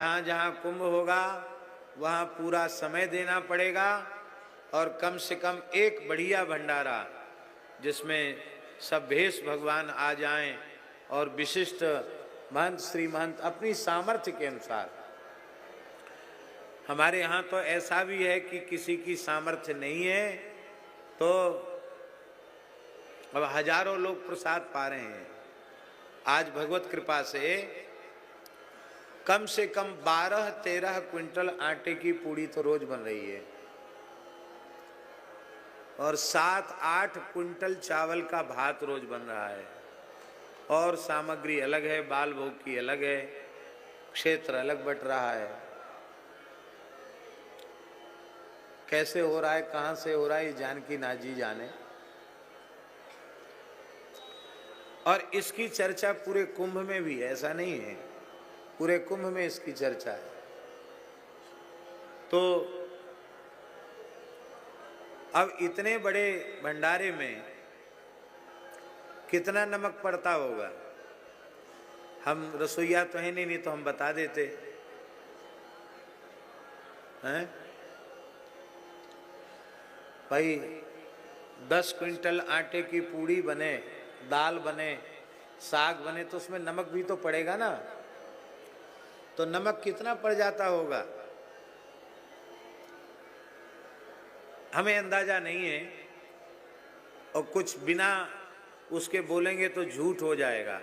जहाँ जहाँ कुंभ होगा वहाँ पूरा समय देना पड़ेगा और कम से कम एक बढ़िया भंडारा जिसमें सब भेष भगवान आ जाएं और विशिष्ट महंत श्री महंत अपनी सामर्थ्य के अनुसार। हमारे यहाँ तो ऐसा भी है कि किसी की सामर्थ्य नहीं है तो अब हजारों लोग प्रसाद पा रहे हैं। आज भगवत कृपा से कम 12-13 क्विंटल आटे की पूड़ी तो रोज बन रही है और 7-8 क्विंटल चावल का भात रोज बन रहा है। और सामग्री अलग है, बाल भोग की अलग है, क्षेत्र अलग बट रहा है। कैसे हो रहा है, कहां से हो रहा है, ये जानकी नाजी जाने। और इसकी चर्चा पूरे कुंभ में भी, ऐसा नहीं है, पूरे कुंभ में इसकी चर्चा है। तो अब इतने बड़े भंडारे में कितना नमक पड़ता होगा, हम रसोईया तो है नहीं तो हम बता देते हैं भाई। 10 क्विंटल आटे की पूड़ी बने, दाल बने, साग बने तो उसमें नमक भी तो पड़ेगा ना। तो नमक कितना पड़ जाता होगा हमें अंदाजा नहीं है, और कुछ बिना उसके बोलेंगे तो झूठ हो जाएगा,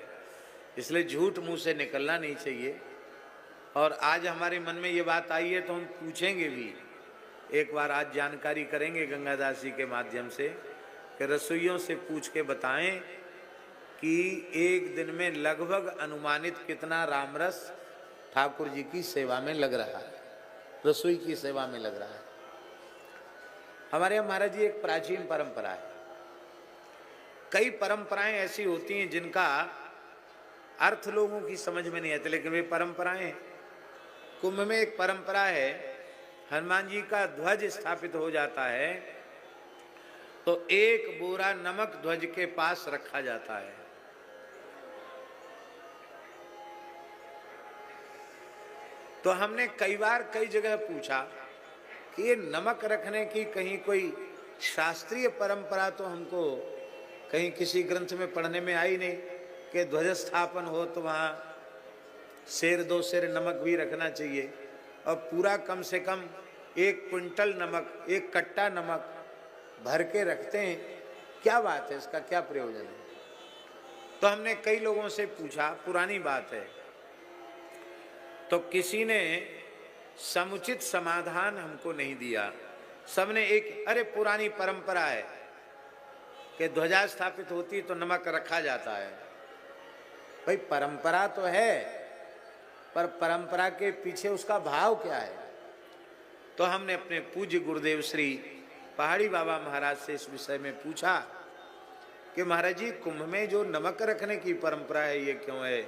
इसलिए झूठ मुंह से निकलना नहीं चाहिए। और आज हमारे मन में ये बात आई है तो हम पूछेंगे भी, एक बार आज जानकारी करेंगे गंगादास जी के माध्यम से कि रसोइयों से पूछ के बताएं कि एक दिन में लगभग अनुमानित कितना रामरस ठाकुर जी की सेवा में लग रहा है, रसोई की सेवा में लग रहा है। हमारे यहाँ महाराज जी एक प्राचीन परंपरा है। कई परंपराएं ऐसी होती हैं जिनका अर्थ लोगों की समझ में नहीं आते, लेकिन वे परंपराएं। कुंभ में एक परंपरा है, हनुमान जी का ध्वज स्थापित हो जाता है तो एक बोरा नमक ध्वज के पास रखा जाता है। तो हमने कई बार कई जगह पूछा कि ये नमक रखने की कहीं कोई शास्त्रीय परंपरा तो हमको कहीं किसी ग्रंथ में पढ़ने में आई नहीं कि ध्वज स्थापन हो तो वहाँ सेर 2 सेर नमक भी रखना चाहिए, और पूरा कम से कम 1 क्विंटल नमक, 1 कट्टा नमक भर के रखते हैं। क्या बात है, इसका क्या प्रयोजन है? तो हमने कई लोगों से पूछा, पुरानी बात है, तो किसी ने समुचित समाधान हमको नहीं दिया। सबने एक, अरे पुरानी परंपरा है कि ध्वजा स्थापित होती तो नमक रखा जाता है। भाई परंपरा तो है, पर परंपरा के पीछे उसका भाव क्या है? तो हमने अपने पूज्य गुरुदेव श्री पहाड़ी बाबा महाराज से इस विषय में पूछा कि महाराज जी कुंभ में जो नमक रखने की परंपरा है ये क्यों है?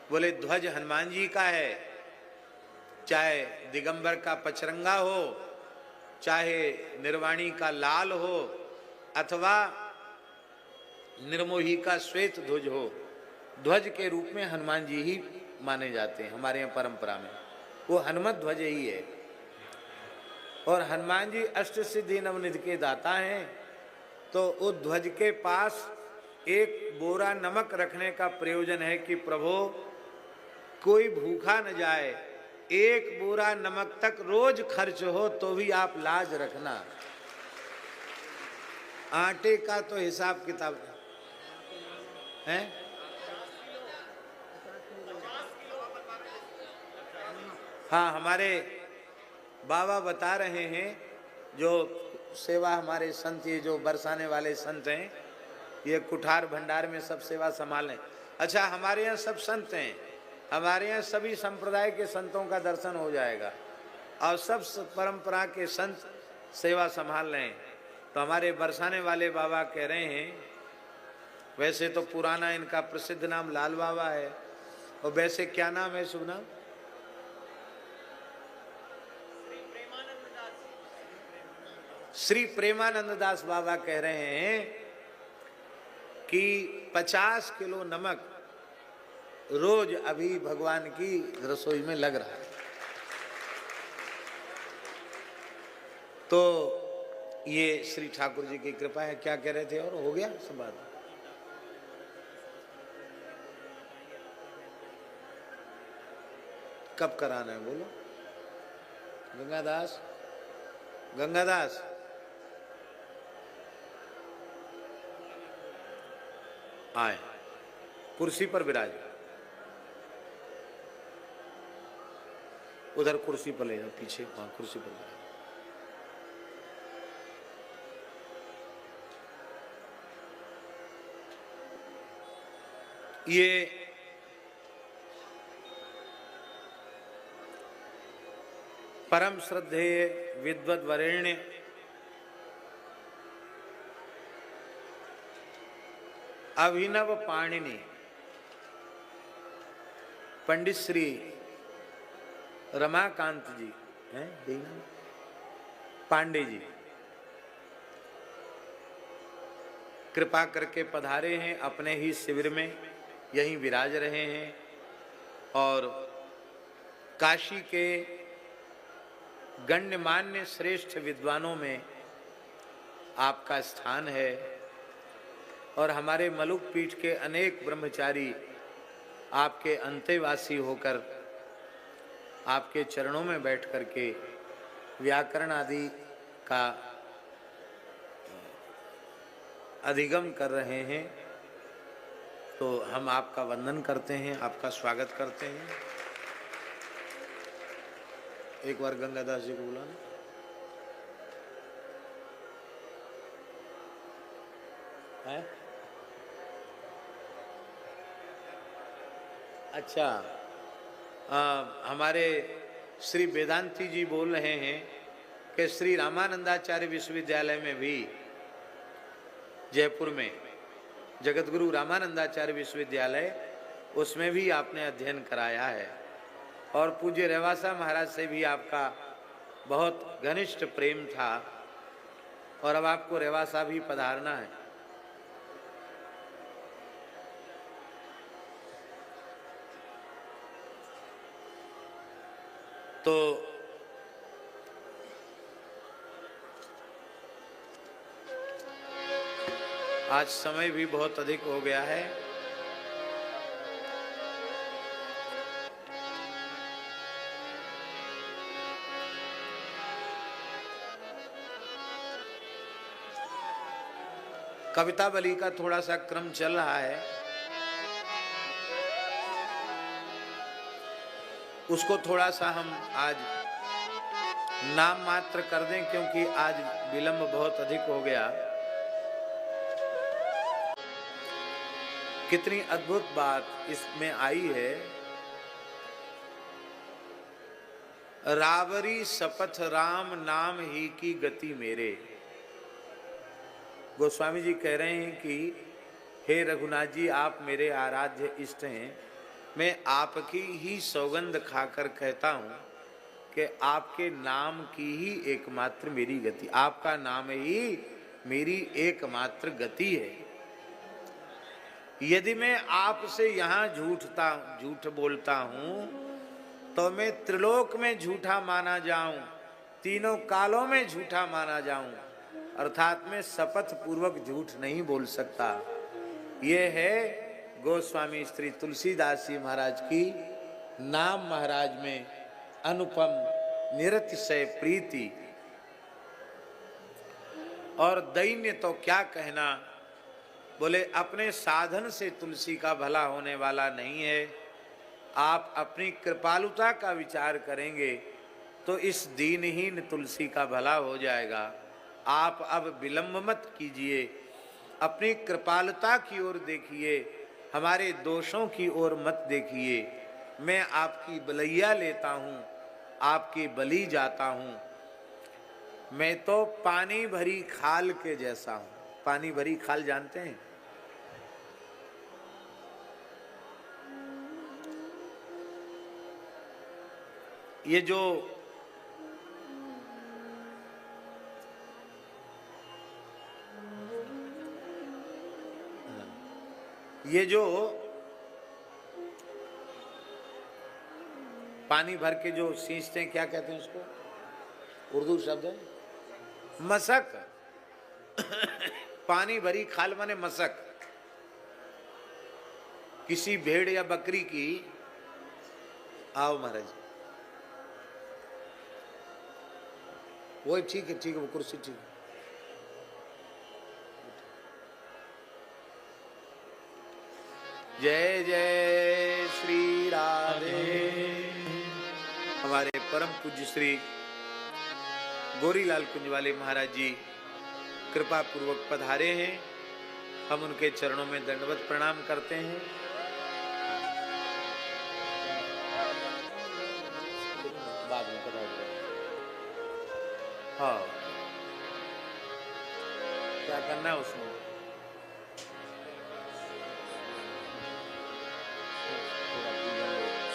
बोले ध्वज हनुमान जी का है, चाहे दिगंबर का पचरंगा हो, चाहे निर्वाणी का लाल हो, अथवा निर्मोही का श्वेत ध्वज हो, ध्वज के रूप में हनुमान जी ही माने जाते हैं। हमारे यहाँ परंपरा में वो हनुमत ध्वज ही है। और हनुमान जी अष्ट सिद्धि नवनिधि के दाता हैं, तो उस ध्वज के पास एक बोरा नमक रखने का प्रयोजन है कि प्रभु कोई भूखा न जाए, 1 बोरा नमक तक रोज खर्च हो तो भी आप लाज रखना। आटे का तो हिसाब किताब है, हाँ हमारे बाबा बता रहे हैं, जो सेवा हमारे संत, ये जो बरसाने वाले संत हैं, ये कुठार भंडार में सब सेवा संभालें। अच्छा हमारे यहाँ सब संत हैं, हमारे यहाँ सभी संप्रदाय के संतों का दर्शन हो जाएगा और सब परंपरा के संत सेवा संभाल रहे हैं। तो हमारे बरसाने वाले बाबा कह रहे हैं, वैसे तो पुराना इनका प्रसिद्ध नाम लाल बाबा है, और वैसे क्या नाम है शुभ नाम? श्री प्रेमानंद दास बाबा कह रहे हैं कि 50 किलो नमक रोज अभी भगवान की रसोई में लग रहा है। तो ये श्री ठाकुर जी की कृपा है। क्या कह रहे थे? और हो गया सब बात? कब कराना है बोलो? गंगादास, गंगादास, आए, कुर्सी पर विराज। उधर कुर्सी पर ले जाओ, पीछे वहां कुर्सी पर ले। ये परम श्रद्धेय विद्वद वरेण्य अभिनव पाणिनि पंडित श्री रमाकांत जी हैं, पांडे जी कृपा करके पधारे हैं, अपने ही शिविर में यहीं विराज रहे हैं। और काशी के गण्यमान्य श्रेष्ठ विद्वानों में आपका स्थान है। और हमारे मलुक पीठ के अनेक ब्रह्मचारी आपके अंतेवासी होकर आपके चरणों में बैठ करके व्याकरण आदि का अधिगम कर रहे हैं। तो हम आपका वंदन करते हैं, आपका स्वागत करते हैं। एक बार गंगादास जी को बुलाना। है? अच्छा, हमारे श्री वेदांती जी बोल रहे हैं कि श्री रामानंदाचार्य विश्वविद्यालय में भी, जयपुर में जगतगुरु रामानंदाचार्य विश्वविद्यालय, उसमें भी आपने अध्ययन कराया है। और पूज्य रेवासा महाराज से भी आपका बहुत घनिष्ठ प्रेम था। और अब आपको रेवासा भी पधारना है। तो आज समय भी बहुत अधिक हो गया है। कविता बलि का थोड़ा सा क्रम चल रहा है, उसको थोड़ा सा हम आज नाम मात्र कर दें, क्योंकि आज विलंब बहुत अधिक हो गया। कितनी अद्भुत बात इसमें आई है। रावरी सपथ राम नाम ही की गति मेरे। गोस्वामी जी कह रहे हैं कि हे रघुनाथ जी, आप मेरे आराध्य इष्ट हैं। मैं आपकी ही सौगंध खाकर कहता हूं कि आपके नाम की ही एकमात्र मेरी गति, आपका नाम ही मेरी एकमात्र गति है। यदि मैं आपसे यहाँ झूठ बोलता हूं तो मैं त्रिलोक में झूठा माना जाऊं, तीनों कालों में झूठा माना जाऊं, अर्थात मैं शपथ पूर्वक झूठ नहीं बोल सकता। ये है गोस्वामी श्री तुलसीदास जी महाराज की नाम महाराज में अनुपम निरतिशय प्रीति। और दैन्य तो क्या कहना, बोले अपने साधन से तुलसी का भला होने वाला नहीं है। आप अपनी कृपालुता का विचार करेंगे तो इस दीनहीन तुलसी का भला हो जाएगा। आप अब विलंब मत कीजिए, अपनी कृपालुता की ओर देखिए, हमारे दोषों की ओर मत देखिए। मैं आपकी बलैया लेता हूँ, आपकी बलि जाता हूँ। मैं तो पानी भरी खाल के जैसा हूँ। पानी भरी खाल जानते हैं? ये जो पानी भर के जो सींचते हैं, क्या कहते हैं उसको, उर्दू शब्द है मशक। पानी भरी खाल माने मशक। किसी भेड़ या बकरी की, आओ महाराज, वो ठीक है, ठीक है, वो कुर्सी ठीक है। जय जय श्री राधे। हमारे परम पूज्य श्री गोरीलाल कुंजवाले महाराज जी कृपा पूर्वक पधारे हैं। हम उनके चरणों में दंडवत प्रणाम करते हैं। बाद में पधार। हाँ, क्या करना है उसमें?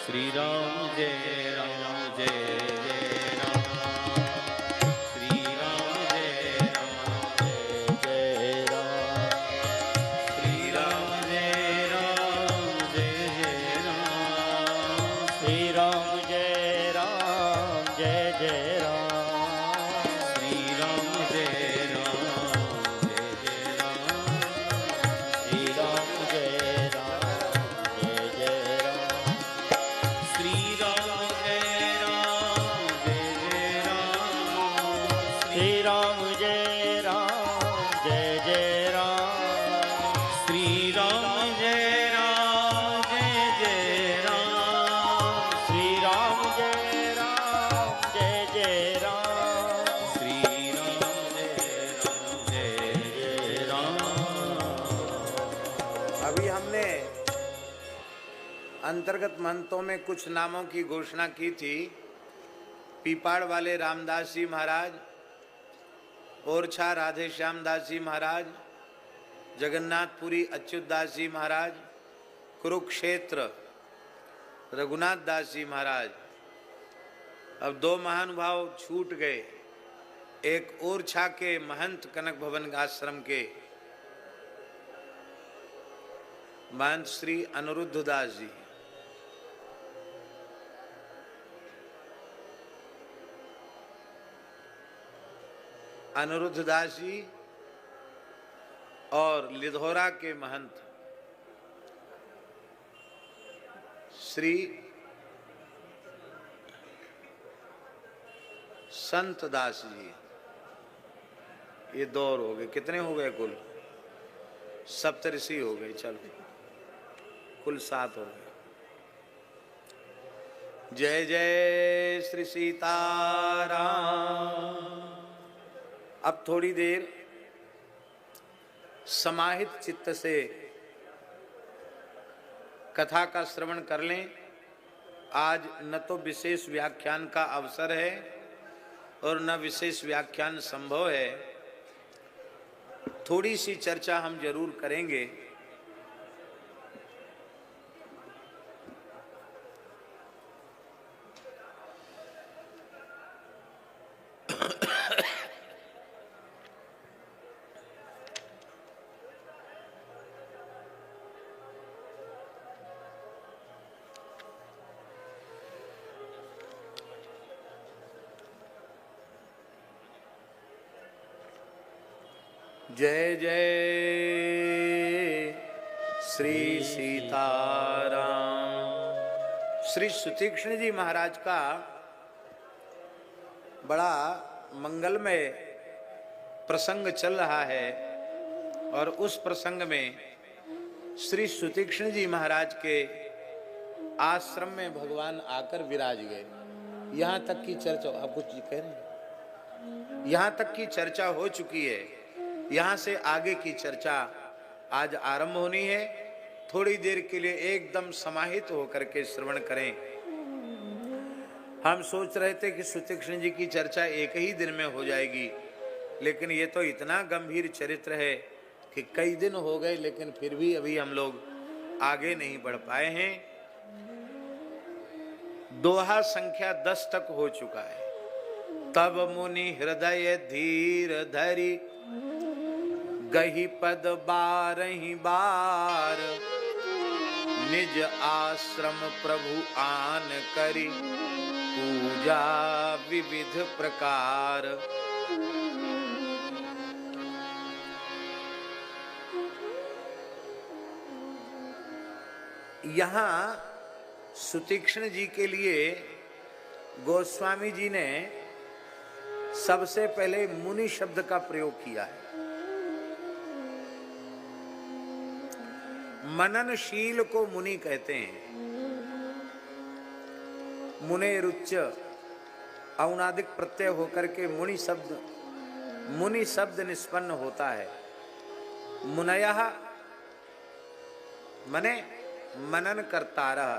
श्री राम जय राम जय जय राम। श्री राम जय राम जय जय राम। श्री राम जय राम जय जय राम। श्री राम जय राम जय जय राम। श्री राम जय राम जय जय राम। श्री राम जय राम जय जय राम। श्री राम जय राम जय जय राम। श्री राम जय राम जय जय राम। श्री राम जय राम जय जय राम। श्री राम जय राम जय जय राम। श्री राम जय राम जय जय राम। अभी हमने अंतर्गत मंत्रों में कुछ नामों की घोषणा की थी। पीपाड़ वाले रामदास जी महाराज, ओरछा राधे श्याम दास जी महाराज, जगन्नाथपुरी अच्युत दास जी महाराज, कुरुक्षेत्र रघुनाथ दास जी महाराज। अब दो महानुभाव छूट गए। एक ओरछा के महंत कनक भवन आश्रम के महंत श्री अनिरुद्ध दास जी, अनिरुद्ध दास जी, और लिधौरा के महंत श्री संत दास जी। ये दो और हो गए। कितने हो गए कुल? सप्तऋषि हो गए। चलो, कुल 7 हो गए। जय जय श्री सीताराम। अब थोड़ी देर समाहित चित्त से कथा का श्रवण कर लें। आज न तो विशेष व्याख्यान का अवसर है और न विशेष व्याख्यान संभव है। थोड़ी सी चर्चा हम जरूर करेंगे। जय जय श्री सीताराम। श्री सुतीक्ष्ण जी महाराज का बड़ा मंगलमय प्रसंग चल रहा है और उस प्रसंग में श्री सुतीक्ष्ण जी महाराज के आश्रम में भगवान आकर विराज गए। यहाँ तक की चर्चा, आप कुछ कह रहे हैं? यहाँ तक की चर्चा हो चुकी है। यहाँ से आगे की चर्चा आज आरंभ होनी है। थोड़ी देर के लिए एकदम समाहित होकर के श्रवण करें। हम सोच रहे थे कि सुतीक्ष्ण जी की चर्चा एक ही दिन में हो जाएगी, लेकिन ये तो इतना गंभीर चरित्र है कि कई दिन हो गए, लेकिन फिर भी अभी हम लोग आगे नहीं बढ़ पाए हैं। दोहा संख्या 10 तक हो चुका है। तब मुनि हृदय धीर धरी गही पद बारही बार, निज आश्रम प्रभु आन करी पूजा विविध प्रकार। यहाँ सुतीक्ष्ण जी के लिए गोस्वामी जी ने सबसे पहले मुनि शब्द का प्रयोग किया है। मननशील को मुनि कहते हैं। मुने रुच्च औनादिक प्रत्यय होकर के मुनि शब्द निष्पन्न होता है। मुनयः मने मनन करतारः,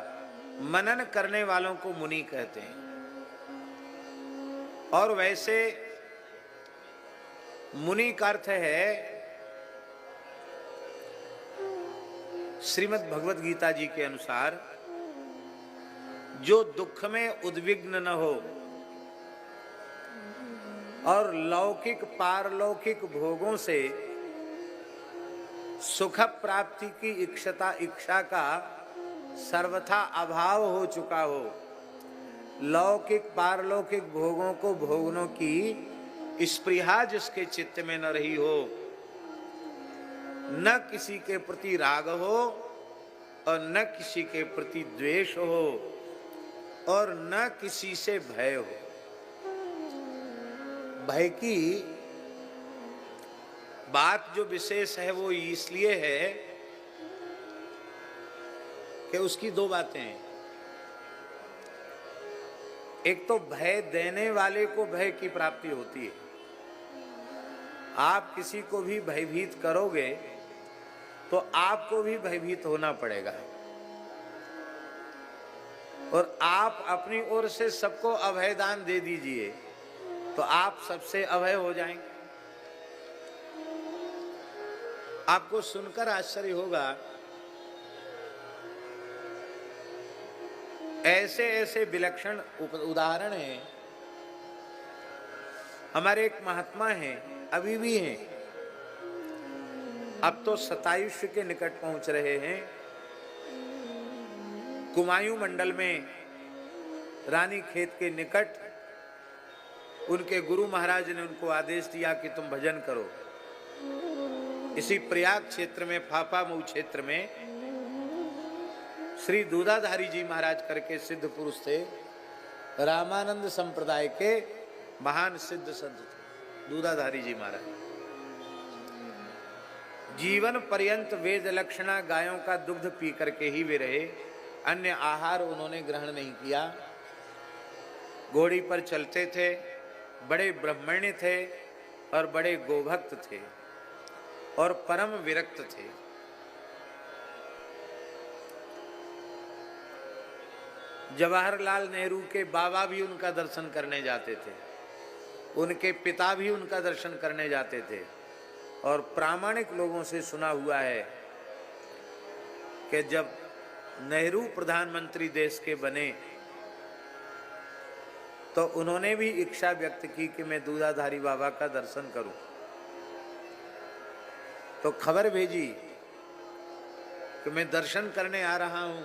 मनन करने वालों को मुनि कहते हैं। और वैसे मुनि का अर्थ है, श्रीमद् भगवत गीता जी के अनुसार, जो दुख में उद्विग्न न हो और लौकिक पारलौकिक भोगों से सुख प्राप्ति की इच्छा का सर्वथा अभाव हो चुका हो, लौकिक पारलौकिक भोगों को भोगनों की स्पृहा जिसके चित्त में न रही हो, न किसी के प्रति राग हो और न किसी के प्रति द्वेष हो और न किसी से भय हो। भय की बात जो विशेष है वो इसलिए है कि उसकी दो बातें हैं। एक तो भय देने वाले को भय की प्राप्ति होती है। आप किसी को भी भयभीत करोगे तो आपको भी भयभीत होना पड़ेगा, और आप अपनी ओर से सबको अभयदान दे दीजिए तो आप सबसे अभय हो जाएंगे। आपको सुनकर आश्चर्य होगा, ऐसे ऐसे विलक्षण उदाहरण हैं। हमारे एक महात्मा हैं, अभी भी हैं, अब तो 27 के निकट पहुंच रहे हैं। कुमायूं मंडल में रानी खेत के निकट उनके गुरु महाराज ने उनको आदेश दिया कि तुम भजन करो। इसी प्रयाग क्षेत्र में, फाफा मऊ क्षेत्र में, श्री दूधाधारी जी महाराज करके सिद्ध पुरुष थे, रामानंद संप्रदाय के महान सिद्ध संत थे दूधाधारी जी महाराज। जीवन पर्यंत वेद लक्षणा गायों का दुग्ध पी करके ही वे रहे, अन्य आहार उन्होंने ग्रहण नहीं किया। घोड़ी पर चलते थे, बड़े ब्रह्मण्य थे और बड़े गोभक्त थे और परम विरक्त थे। जवाहरलाल नेहरू के बाबा भी उनका दर्शन करने जाते थे, उनके पिता भी उनका दर्शन करने जाते थे, और प्रामाणिक लोगों से सुना हुआ है कि जब नेहरू प्रधानमंत्री देश के बने तो उन्होंने भी इच्छा व्यक्त की कि मैं दूधाधारी बाबा का दर्शन करूं। तो खबर भेजी कि मैं दर्शन करने आ रहा हूं,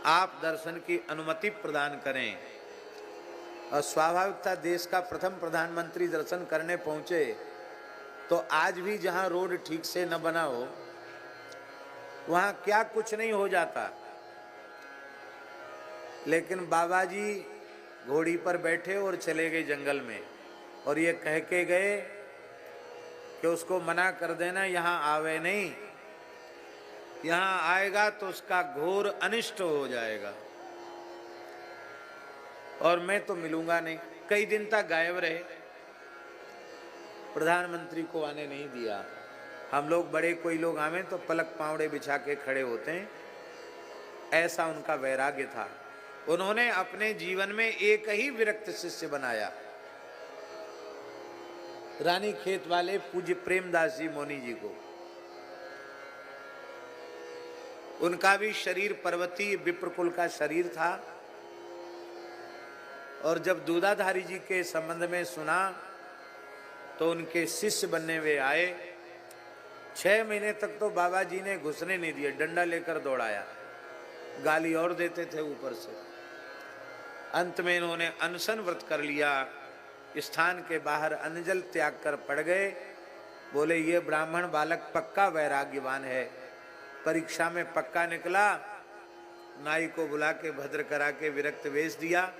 आप दर्शन की अनुमति प्रदान करें। और स्वाभाविक था, देश का प्रथम प्रधानमंत्री दर्शन करने पहुंचे तो आज भी जहां रोड ठीक से न बना हो वहां क्या कुछ नहीं हो जाता। लेकिन बाबा जी घोड़ी पर बैठे और चले गए जंगल में, और ये कह के गए कि उसको मना कर देना, यहाँ आवे नहीं, यहाँ आएगा तो उसका घोर अनिष्ट हो जाएगा और मैं तो मिलूंगा नहीं। कई दिन तक गायब रहे, प्रधानमंत्री को आने नहीं दिया। हम लोग बड़े कोई लोग आवे तो पलक पावड़े बिछा के खड़े होते हैं, ऐसा उनका वैराग्य था। उन्होंने अपने जीवन में एक ही विरक्त शिष्य बनाया, रानी खेत वाले पूज्य प्रेमदास जी मौनी जी को। उनका भी शरीर पर्वतीय विप्रकुल का शरीर था, और जब दूधाधारी जी के संबंध में सुना तो उनके शिष्य बनने वे आए। 6 महीने तक तो बाबा जी ने घुसने नहीं दिए, डंडा लेकर दौड़ाया, गाली और देते थे ऊपर से। अंत में इन्होंने अनशन व्रत कर लिया, स्थान के बाहर अन्न-जल त्याग कर पड़ गए। बोले ये ब्राह्मण बालक पक्का वैराग्यवान है, परीक्षा में पक्का निकला। नाई को बुला के भद्र करा के विरक्त वेश दिया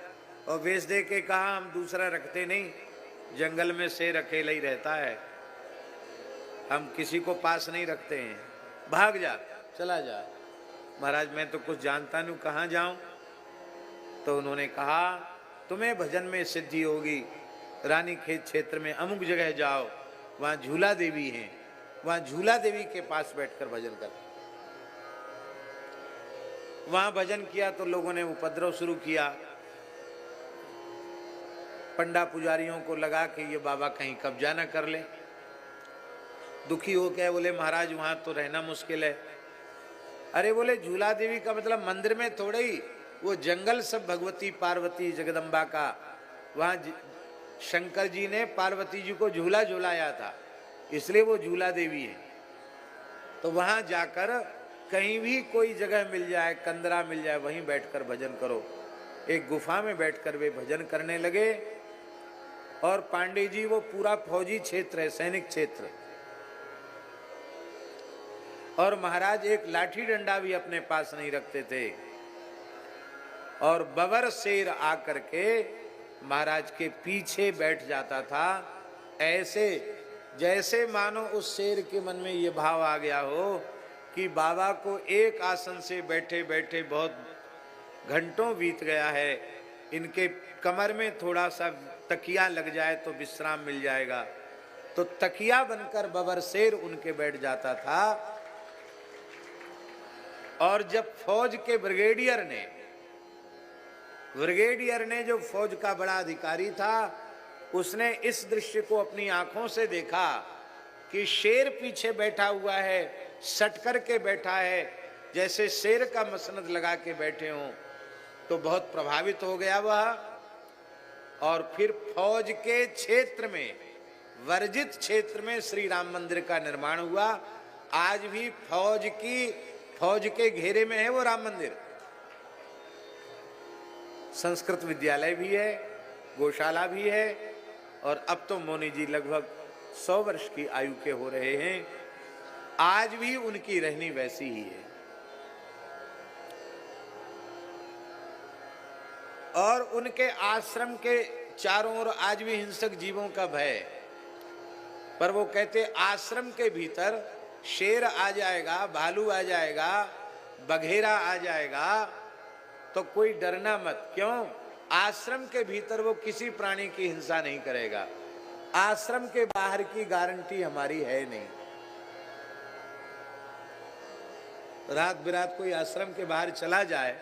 और वेश दे के कहा हम दूसरा रखते नहीं, जंगल में शेर अकेला ही रहता है, हम किसी को पास नहीं रखते हैं, भाग जा, चला जा। महाराज मैं तो कुछ जानता नहीं, कहाँ जाऊं? तो उन्होंने कहा तुम्हें भजन में सिद्धि होगी, रानी खेत क्षेत्र में अमुक जगह जाओ, वहां झूला देवी है, वहां झूला देवी के पास बैठकर भजन कर। वहां भजन किया तो लोगों ने उपद्रव शुरू किया। पंडा पुजारियों को लगा कि ये बाबा कहीं कब्जा न कर ले। दुखी हो गए, बोले महाराज वहां तो रहना मुश्किल है। अरे बोले झूला देवी का मतलब मंदिर में थोड़े ही, वो जंगल सब भगवती पार्वती जगदम्बा का, वहां शंकर जी ने पार्वती जी को झूला झूलाया था, इसलिए वो झूला देवी है। तो वहां जाकर कहीं भी कोई जगह मिल जाए, कंदरा मिल जाए, वहीं बैठकर भजन करो। एक गुफा में बैठकर वे भजन करने लगे। और पांडे जी वो पूरा फौजी क्षेत्र है, सैनिक क्षेत्र, और महाराज एक लाठी डंडा भी अपने पास नहीं रखते थे। और बबर शेर आकर के महाराज के पीछे बैठ जाता था, ऐसे जैसे मानो उस शेर के मन में ये भाव आ गया हो कि बाबा को एक आसन से बैठे बैठे बहुत घंटों बीत गया है, इनके कमर में थोड़ा सा तकिया लग जाए तो विश्राम मिल जाएगा। तो तकिया बनकर बबर शेर उनके बैठ जाता था। और जब फौज के ब्रिगेडियर ने जो फौज का बड़ा अधिकारी था, उसने इस दृश्य को अपनी आंखों से देखा कि शेर पीछे बैठा हुआ है, सट कर के बैठा है, जैसे शेर का मसनद लगा के बैठे हों, तो बहुत प्रभावित हो गया वह। और फिर फौज के क्षेत्र में, वर्जित क्षेत्र में श्री राम मंदिर का निर्माण हुआ। आज भी फौज के घेरे में है वो राम मंदिर। संस्कृत विद्यालय भी है, गौशाला भी है, और अब तो मोनी जी लगभग 100 वर्ष की आयु के हो रहे हैं। आज भी उनकी रहनी वैसी ही है। और उनके आश्रम के चारों ओर आज भी हिंसक जीवों का भय, पर वो कहते आश्रम के भीतर शेर आ जाएगा, भालू आ जाएगा, बघेरा आ जाएगा, तो कोई डरना मत। क्यों? आश्रम के भीतर वो किसी प्राणी की हिंसा नहीं करेगा। आश्रम के बाहर की गारंटी हमारी है नहीं। रात बिरात कोई आश्रम के बाहर चला जाए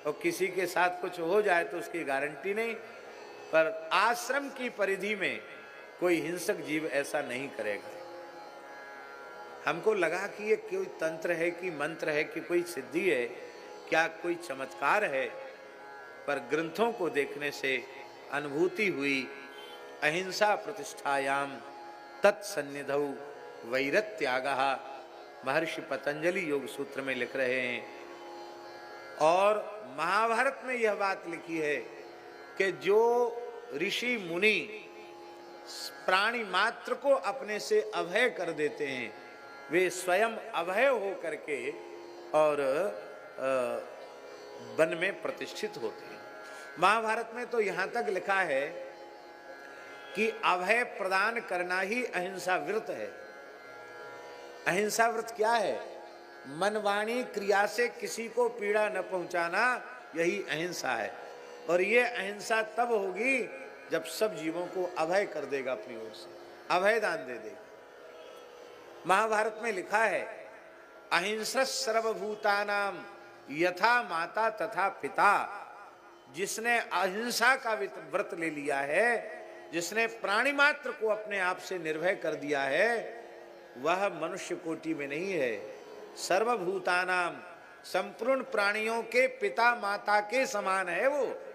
और किसी के साथ कुछ हो जाए तो उसकी गारंटी नहीं, पर आश्रम की परिधि में कोई हिंसक जीव ऐसा नहीं करेगा। हमको लगा कि ये कोई तंत्र है कि मंत्र है कि कोई सिद्धि है, क्या कोई चमत्कार है, पर ग्रंथों को देखने से अनुभूति हुई। अहिंसा प्रतिष्ठायाम तत्सन्निधौ वैरत्यागः, महर्षि पतंजलि योग सूत्र में लिख रहे हैं। और महाभारत में यह बात लिखी है कि जो ऋषि मुनि प्राणी मात्र को अपने से अभय कर देते हैं, वे स्वयं अभय हो करके और वन में प्रतिष्ठित होते हैं। महाभारत में तो यहां तक लिखा है कि अभय प्रदान करना ही अहिंसा व्रत है। अहिंसा व्रत क्या है? मन वाणी क्रिया से किसी को पीड़ा न पहुंचाना, यही अहिंसा है। और ये अहिंसा तब होगी जब सब जीवों को अभय कर देगा, अपनी ओर से अभय दान दे देगा। महाभारत में लिखा है अहिंसा सर्वभूतानाम यथा माता तथा पिता। जिसने अहिंसा का व्रत ले लिया है, जिसने प्राणी मात्र को अपने आप से निर्भय कर दिया है, वह मनुष्य कोटि में नहीं है। सर्वभूतानाम, संपूर्ण प्राणियों के पिता माता के समान है वो।